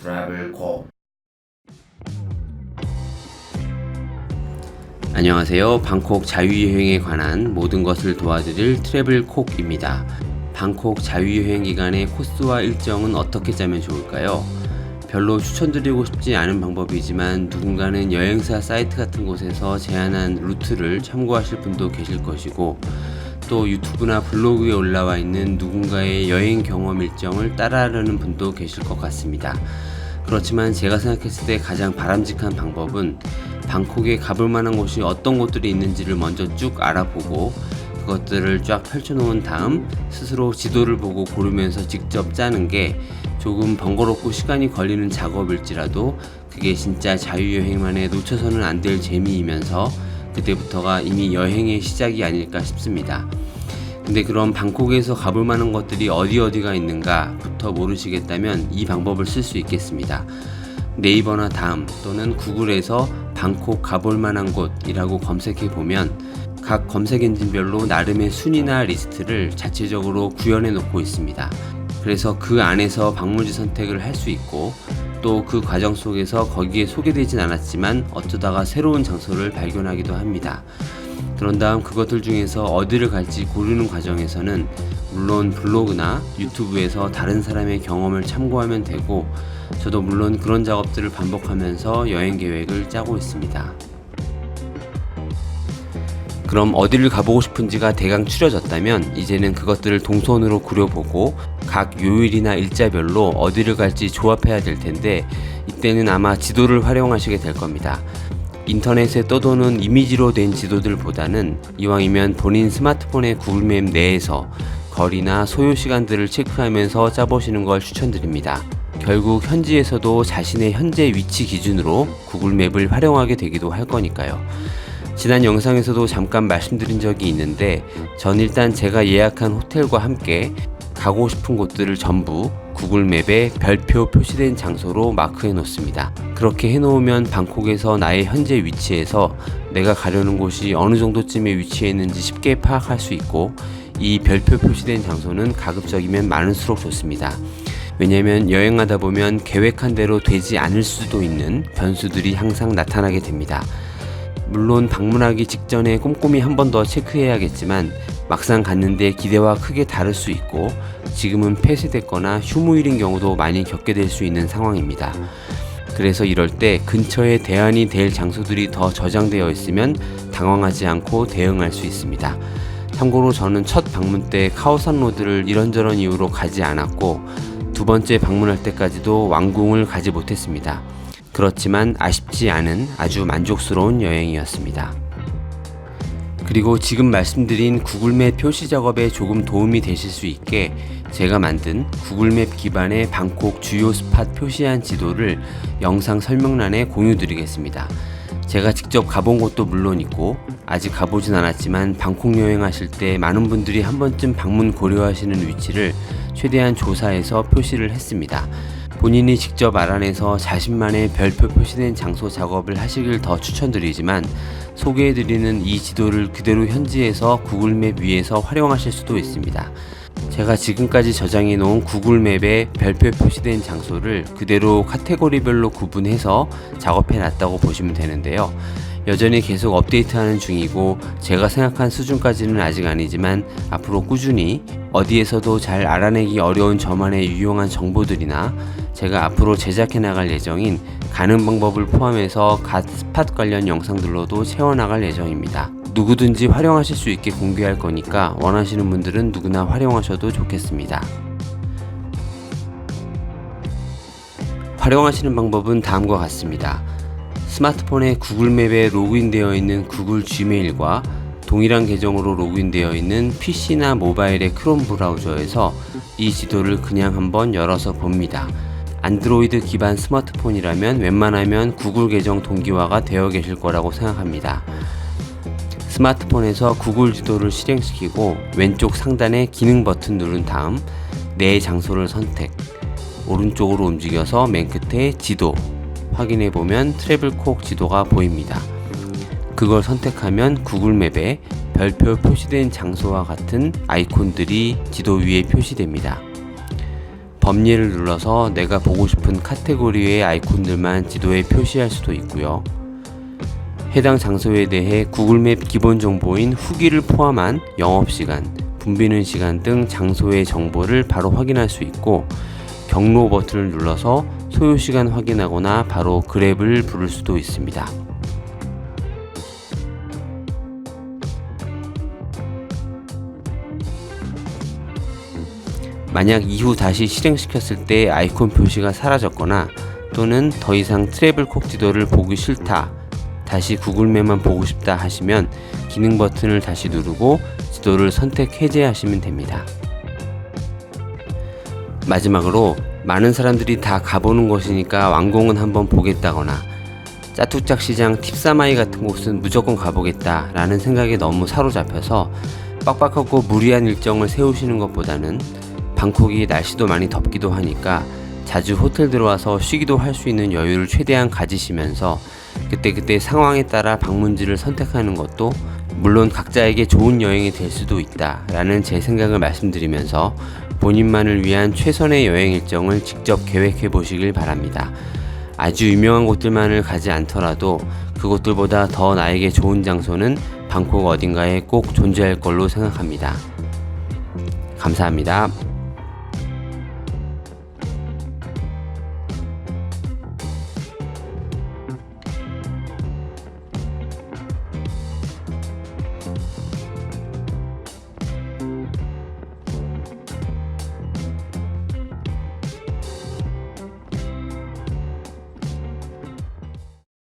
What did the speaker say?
트래블콕. 안녕하세요. 방콕 자유여행에 관한 모든 것을 도와드릴 트래블콕입니다. 방콕 자유여행 기간의 코스와 일정은 어떻게 짜면 좋을까요? 별로 추천드리고 싶지 않은 방법이지만 누군가는 여행사 사이트 같은 곳에서 제안한 루트를 참고하실 분도 계실 것이고, 또 유튜브나 블로그에 올라와 있는 누군가의 여행 경험 일정을 따라하려는 분도 계실 것 같습니다. 그렇지만 제가 생각했을 때 가장 바람직한 방법은 방콕에 가볼 만한 곳이 어떤 곳들이 있는지를 먼저 쭉 알아보고 그것들을 쫙 펼쳐놓은 다음 스스로 지도를 보고 고르면서 직접 짜는 게 조금 번거롭고 시간이 걸리는 작업일지라도 그게 진짜 자유여행만에 놓쳐서는 안 될 재미이면서 그때부터가 이미 여행의 시작이 아닐까 싶습니다. 근데 그럼 방콕에서 가볼 만한 것들이 어디가 있는가부터 모르시겠다면 이 방법을 쓸 수 있겠습니다. 네이버나 다음 또는 구글에서 방콕 가볼 만한 곳이라고 검색해 보면 각 검색 엔진별로 나름의 순위나 리스트를 자체적으로 구현해 놓고 있습니다. 그래서 그 안에서 방문지 선택을 할 수 있고, 또 그 과정 속에서 거기에 소개되진 않았지만 어쩌다가 새로운 장소를 발견하기도 합니다. 그런 다음 그것들 중에서 어디를 갈지 고르는 과정에서는 물론 블로그나 유튜브에서 다른 사람의 경험을 참고하면 되고, 저도 물론 그런 작업들을 반복하면서 여행 계획을 짜고 있습니다. 그럼 어디를 가보고 싶은지가 대강 추려졌다면 이제는 그것들을 동선으로 그려보고 각 요일이나 일자별로 어디를 갈지 조합해야 될 텐데, 이때는 아마 지도를 활용하시게 될 겁니다. 인터넷에 떠도는 이미지로 된 지도들보다는 이왕이면 본인 스마트폰의 구글맵 내에서 거리나 소요 시간들을 체크하면서 짜보시는 걸 추천드립니다. 결국 현지에서도 자신의 현재 위치 기준으로 구글맵을 활용하게 되기도 할 거니까요. 지난 영상에서도 잠깐 말씀드린 적이 있는데, 전 일단 제가 예약한 호텔과 함께 가고 싶은 곳들을 전부 구글맵에 별표 표시된 장소로 마크해 놓습니다. 그렇게 해놓으면 방콕에서 나의 현재 위치에서 내가 가려는 곳이 어느 정도쯤에 위치해 있는지 쉽게 파악할 수 있고, 이 별표 표시된 장소는 가급적이면 많을수록 좋습니다. 왜냐면 여행하다 보면 계획한 대로 되지 않을 수도 있는 변수들이 항상 나타나게 됩니다. 물론 방문하기 직전에 꼼꼼히 한 번 더 체크해야겠지만 막상 갔는데 기대와 크게 다를 수 있고, 지금은 폐쇄됐거나 휴무일인 경우도 많이 겪게 될 수 있는 상황입니다. 그래서 이럴 때 근처에 대안이 될 장소들이 더 저장되어 있으면 당황하지 않고 대응할 수 있습니다. 참고로 저는 첫 방문 때 카오산 로드를 이런저런 이유로 가지 않았고, 두 번째 방문할 때까지도 왕궁을 가지 못했습니다. 그렇지만 아쉽지 않은 아주 만족스러운 여행이었습니다. 그리고 지금 말씀드린 구글맵 표시 작업에 조금 도움이 되실 수 있게 제가 만든 구글맵 기반의 방콕 주요 스팟 표시한 지도를 영상 설명란에 공유드리겠습니다. 제가 직접 가본 곳도 물론 있고, 아직 가보진 않았지만 방콕 여행하실 때 많은 분들이 한 번쯤 방문 고려하시는 위치를 최대한 조사해서 표시를 했습니다. 본인이 직접 알아내서 자신만의 별표 표시된 장소 작업을 하시길 더 추천드리지만, 소개해드리는 이 지도를 그대로 현지에서 구글맵 위에서 활용하실 수도 있습니다. 제가 지금까지 저장해 놓은 구글맵에 별표 표시된 장소를 그대로 카테고리별로 구분해서 작업해 놨다고 보시면 되는데요. 여전히 계속 업데이트하는 중이고, 제가 생각한 수준까지는 아직 아니지만 앞으로 꾸준히 어디에서도 잘 알아내기 어려운 저만의 유용한 정보들이나 제가 앞으로 제작해 나갈 예정인 가는 방법을 포함해서 갓 스팟 관련 영상들로도 채워나갈 예정입니다. 누구든지 활용하실 수 있게 공개할 거니까 원하시는 분들은 누구나 활용하셔도 좋겠습니다. 활용하시는 방법은 다음과 같습니다. 스마트폰에 구글맵에 로그인되어 있는 구글 지메일과 동일한 계정으로 로그인되어 있는 PC나 모바일의 크롬 브라우저에서 이 지도를 그냥 한번 열어서 봅니다. 안드로이드 기반 스마트폰이라면 웬만하면 구글 계정 동기화가 되어 계실 거라고 생각합니다. 스마트폰에서 구글 지도를 실행시키고 왼쪽 상단의 기능 버튼 누른 다음 내 장소를 선택, 오른쪽으로 움직여서 맨 끝에 지도 확인해보면 트래블콕 지도가 보입니다. 그걸 선택하면 구글맵에 별표 표시된 장소와 같은 아이콘들이 지도 위에 표시됩니다. 범위를 눌러서 내가 보고 싶은 카테고리의 아이콘들만 지도에 표시할 수도 있고요. 해당 장소에 대해 구글맵 기본 정보인 후기를 포함한 영업시간, 붐비는 시간 등 장소의 정보를 바로 확인할 수 있고, 경로 버튼을 눌러서 소요시간 확인하거나 바로 그랩을 부를 수도 있습니다. 만약 이후 다시 실행시켰을 때 아이콘 표시가 사라졌거나 또는 더 이상 트래블콕 지도를 보기 싫다, 다시 구글맵만 보고 싶다 하시면 기능 버튼을 다시 누르고 지도를 선택 해제하시면 됩니다. 마지막으로 많은 사람들이 다 가보는 곳이니까 완공은 한번 보겠다거나 짜투짝 시장 팁사마이 같은 곳은 무조건 가보겠다 라는 생각에 너무 사로잡혀서 빡빡하고 무리한 일정을 세우시는 것보다는 방콕이 날씨도 많이 덥기도 하니까 자주 호텔 들어와서 쉬기도 할 수 있는 여유를 최대한 가지시면서 그때그때 상황에 따라 방문지를 선택하는 것도 물론 각자에게 좋은 여행이 될 수도 있다 라는 제 생각을 말씀드리면서 본인만을 위한 최선의 여행 일정을 직접 계획해 보시길 바랍니다. 아주 유명한 곳들만을 가지 않더라도 그곳들보다 더 나에게 좋은 장소는 방콕 어딘가에 꼭 존재할 걸로 생각합니다. 감사합니다.